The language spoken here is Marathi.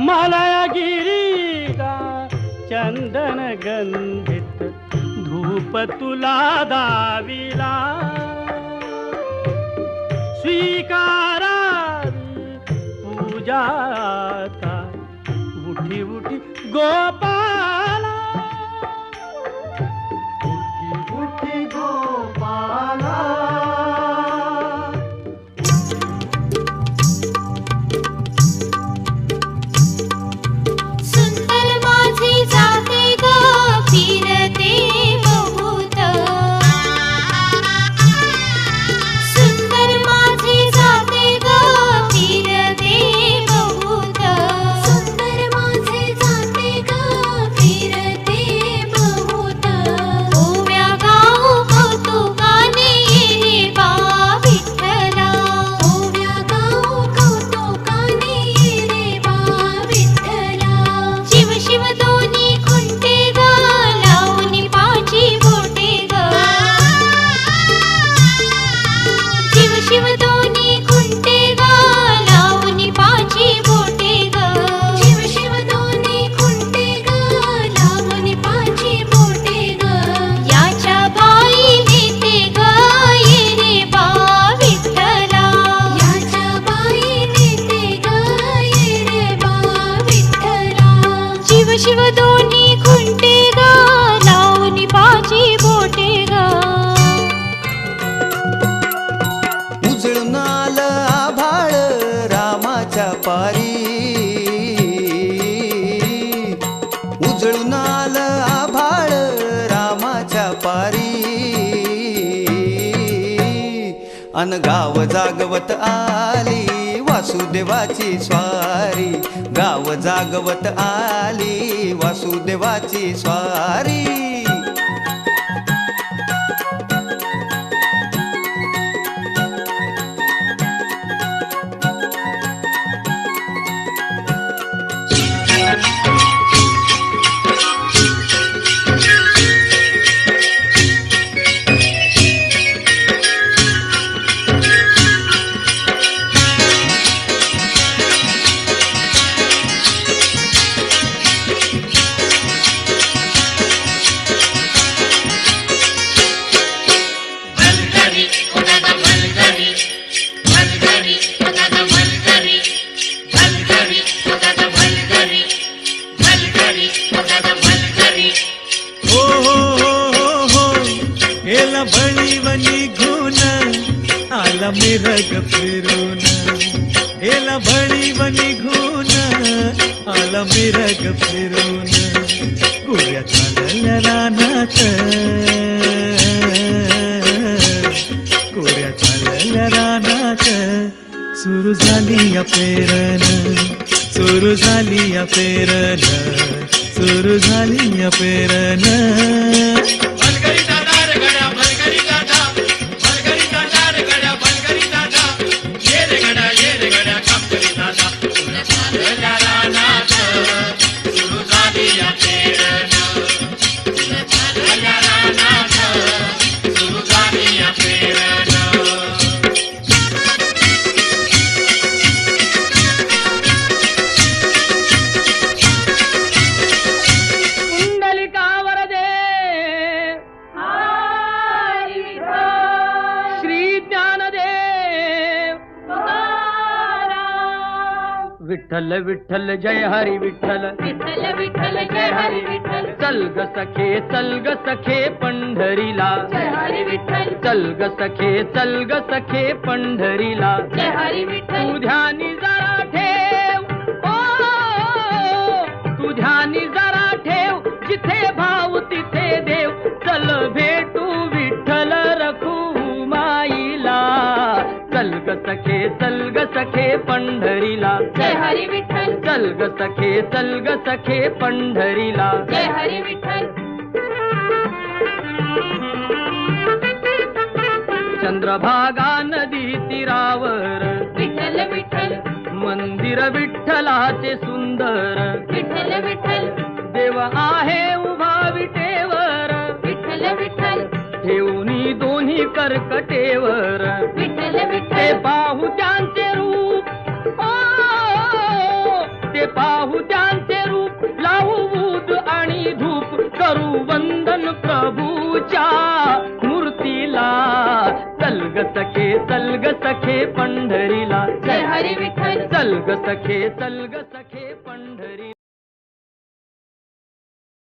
मलयगिरीचा चंदन गंधित धूप तुला दाविला, स्वीकारावी पूजाता उठी उठी गोपाला, उठी उठी गोपाला. शिव दोन्ही खुंटे ग लावून पाची बोटे ग. उजळून आलं आभाळ रामाच्या पारी, उजळून आलं आभाळ रामाच्या पारी. अन गाव जागवत आली वासुदेवाची स्वारी, गाव जागवत आली वासुदेवाची स्वारी. बळीवनी घुन आला मिरग फिरून, एला बळीवनी घुन आला मिरग फिरून. गुऱ्या चालल्या रानात, गुऱ्या चालल्या रानात. सुरू झाली या पेरण, सुरू झाली या पेरण, सुरू झाली या पेरण. विठ्ठल विठ्ठल जय हरी विठ्ठल, विठ्ठल विठ्ठल जय हरी विठ्ठल. चल ग सखे पंढरीला, जय हरी विठ्ठल. चल ग सखे पंढरीला. जय हरी विठ्ठल. तू ध्यानी जरा ठेव, ओ तू ध्यानी जरा ठेव, जिथे भाव तिथे देव. चल भेटू विठ्ठल रखुमाईला, चल ग सखे पंढरीला. जय हरी विठ्ठल. चल ग सखे पंढरीला. जय हरी विठ्ठल. चंद्रभागा नदी तीरावर, विठ्ठल विठ्ठल. मंदिर विठ्ठलाचे सुंदर. विठ्ठल विठ्ठल. देव आहे उभा विटेवर, विठ्ठल विठ्ठल. ठेवणी दोन्ही कर्कटेवर. विठ्ठल ते विठ्ठल. पाहू त्यांचे रूप, ओ ते पाहू त्यांचे रूप लावू ऊद आणि धूप करू वंदन प्रभूच्या मूर्तीला चल ग सखे पंढरीला जय हरी विठ्ठल चल ग सखे पंढरी